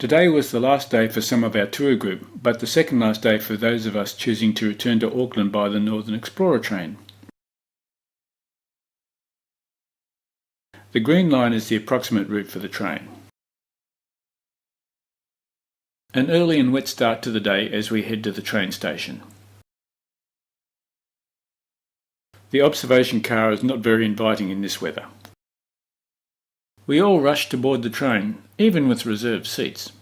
Today was the last day for some of our tour group, but the second last day for those of us choosing to return to Auckland by the Northern Explorer train. The green line is the approximate route for the train. An early and wet start to the day as we head to the train station. The observation car is not very inviting in this weather. We all rush to board the train, even with reserved seats.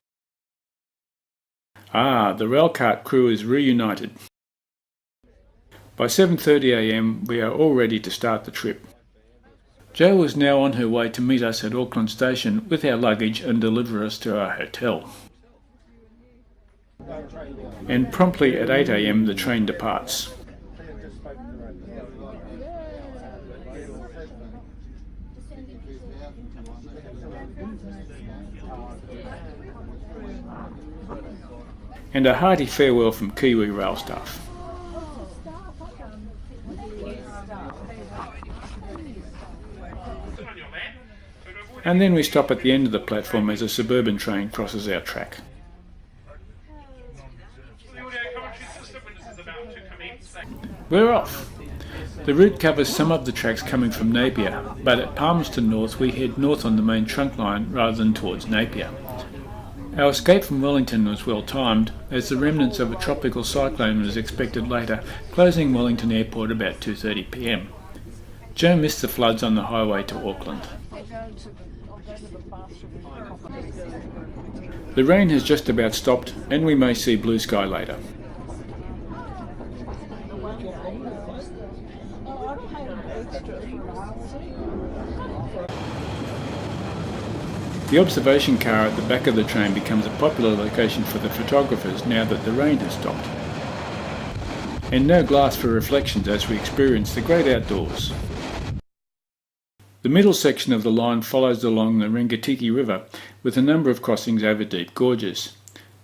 The railcart crew is reunited. By 7:30 AM we are all ready to start the trip. Jo was now on her way to meet us at Auckland Station with our luggage and deliver us to our hotel. And promptly at 8 AM the train departs. And a hearty farewell from Kiwi rail staff. And then we stop at the end of the platform as a suburban train crosses our track. We're off! The route covers some of the tracks coming from Napier, but at Palmerston North we head north on the main trunk line rather than towards Napier. Our escape from Wellington was well timed, as the remnants of a tropical cyclone was expected later, closing Wellington Airport about 2:30 PM. Jo missed the floods on the highway to Auckland. The rain has just about stopped, and we may see blue sky later. The observation car at the back of the train becomes a popular location for the photographers now that the rain has stopped. And no glass for reflections as we experience the great outdoors. The middle section of the line follows along the Rengatiki River with a number of crossings over deep gorges.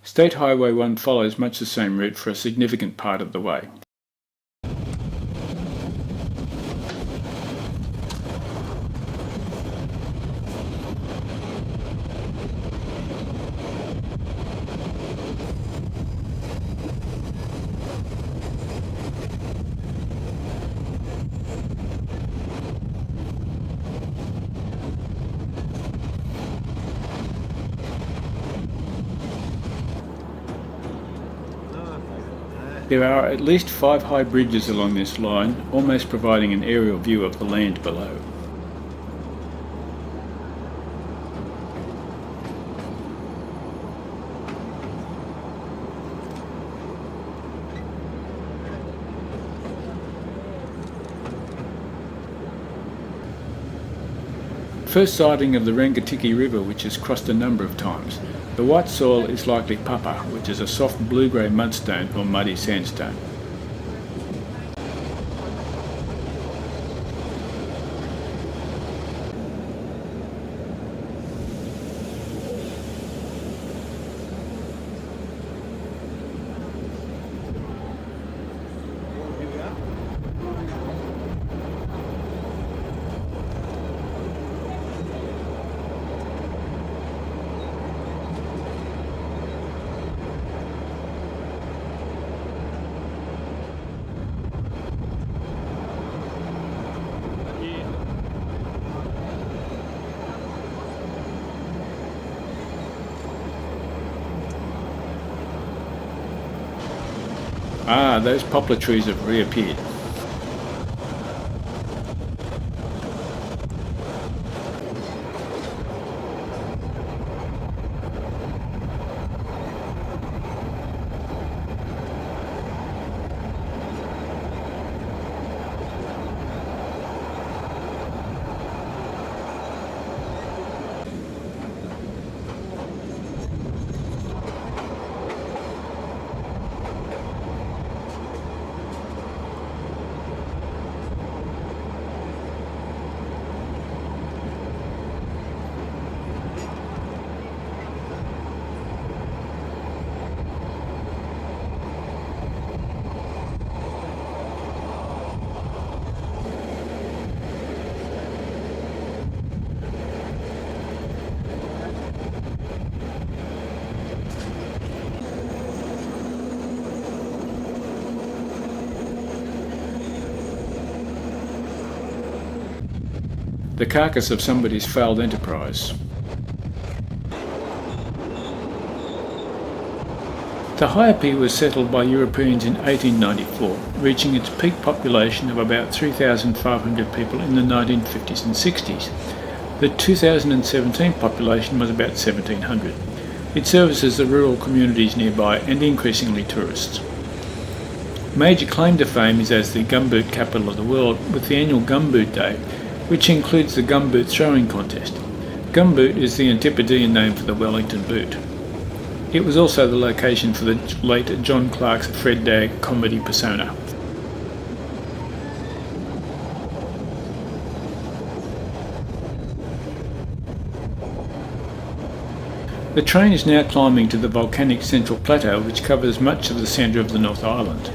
State Highway 1 follows much the same route for a significant part of the way. There are at least 5 high bridges along this line, almost providing an aerial view of the land below. First sighting of the Rengatiki River, which has crossed a number of times. The white soil is likely papa, which is a soft blue-grey mudstone or muddy sandstone. Those poplar trees have reappeared. the carcass of somebody's failed enterprise. Tahaipi was settled by Europeans in 1894, reaching its peak population of about 3,500 people in the 1950s and 60s. The 2017 population was about 1,700. It services the rural communities nearby and increasingly tourists. Major claim to fame is as the gumboot capital of the world, with the annual Gumboot Day, which includes the gumboot throwing contest. Gumboot is the Antipodean name for the Wellington boot. It was also the location for the late John Clarke's Fred Dagg comedy persona. The train is now climbing to the volcanic Central Plateau, which covers much of the centre of the North Island.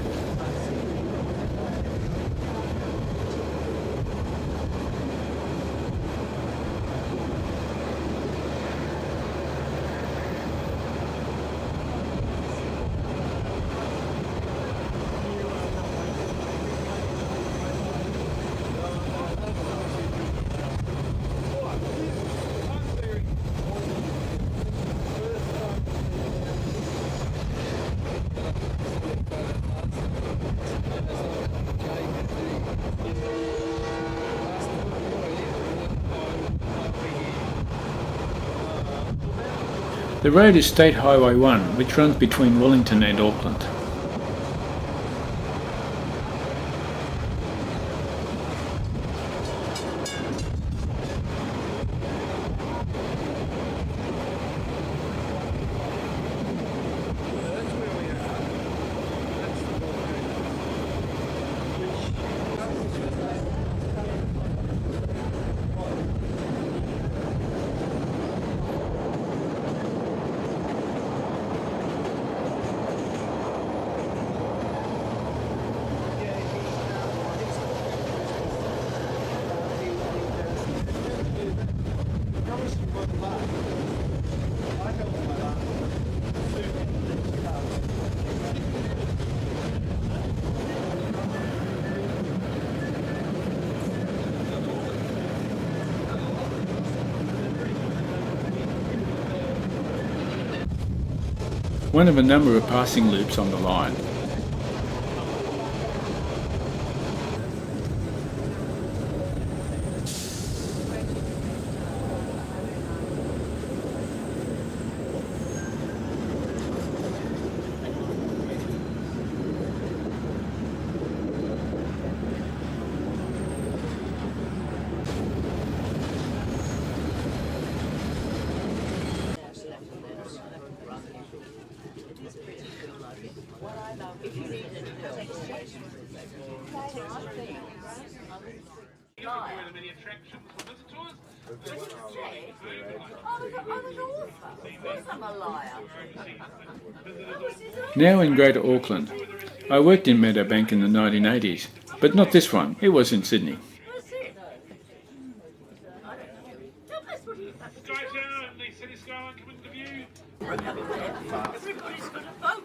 The road is State Highway 1, which runs between Wellington and Auckland. One of a number of passing loops on the line. Now in Greater Auckland. I worked in Meadowbank in the 1980s, but not this one, it was in Sydney. Everybody's got a boat.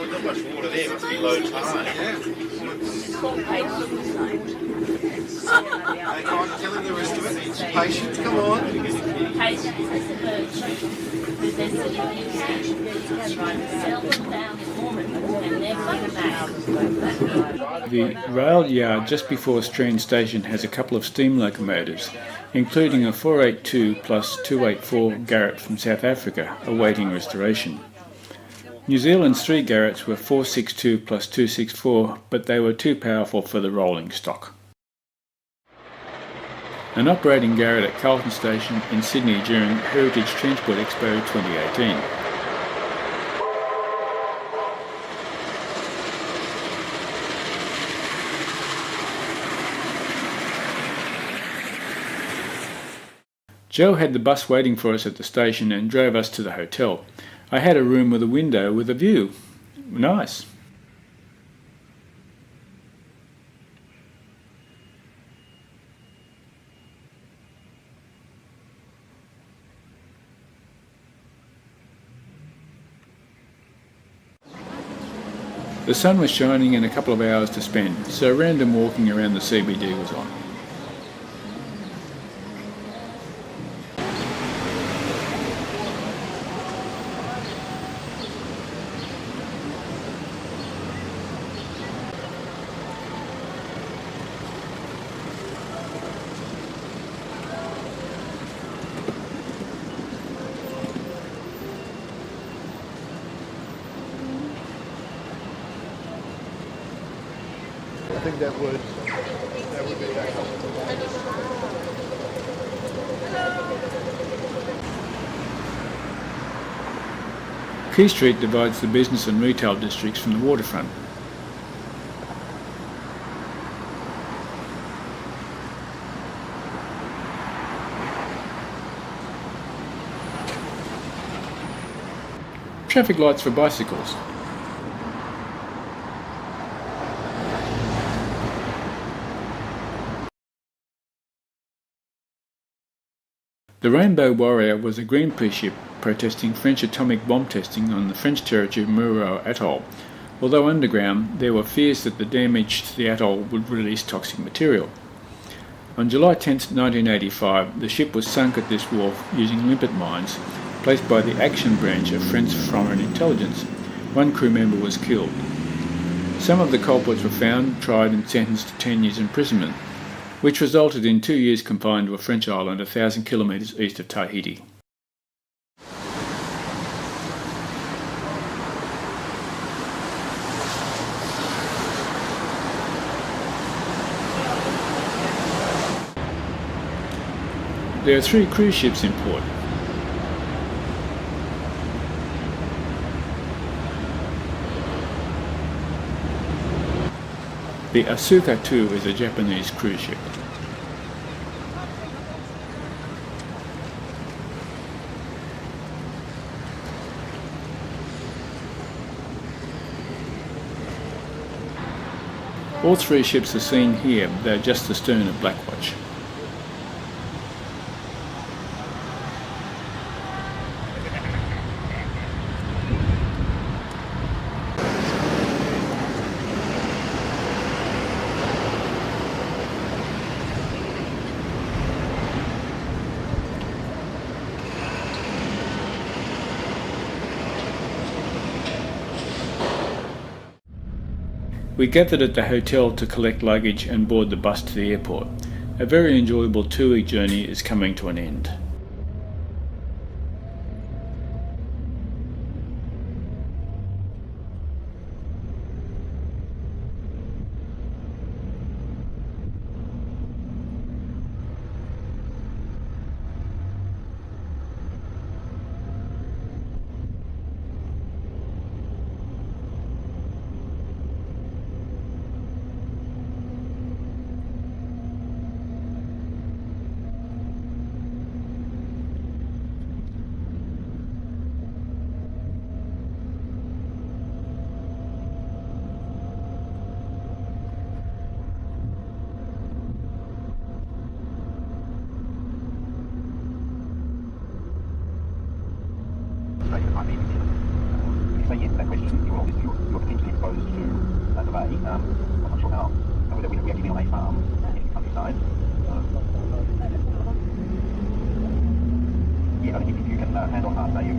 Not much water there, must be low tide. Hey, come on, tell him the rest of it. Patience, come on. The rail yard just before Strand Station has a couple of steam locomotives, including a 482 plus 284 Garratt from South Africa, awaiting restoration. New Zealand's 3 Garratts were 462 plus 264, but they were too powerful for the rolling stock. An operating Garratt at Carlton Station in Sydney during Heritage Transport Expo 2018. Joe had the bus waiting for us at the station and drove us to the hotel. I had a room with a window with a view. Nice. The sun was shining and a couple of hours to spend, so random walking around the CBD was on. I think that would be excellent. Quay Street divides the business and retail districts from the waterfront. Traffic lights for bicycles. The Rainbow Warrior was a Greenpeace ship protesting French atomic bomb testing on the French territory of Muiro Atoll. Although underground, there were fears that the damage to the atoll would release toxic material. On July 10, 1985, the ship was sunk at this wharf using limpet mines placed by the Action Branch of French Foreign Intelligence. One crew member was killed. Some of the culprits were found, tried and sentenced to 10 years imprisonment, which resulted in 2 years confined to a French island 1,000 kilometres east of Tahiti. There are 3 cruise ships in port. The Asuka 2 is a Japanese cruise ship. All 3 ships are seen here, they're just astern of Blackwatch. We gathered at the hotel to collect luggage and board the bus to the airport. A very enjoyable 2-week journey is coming to an end. If you say yes to that question, you're potentially exposed to the bay. I'm not sure how. We actually be on a farm in the countryside. Yeah, I think if you can hand on heart, say you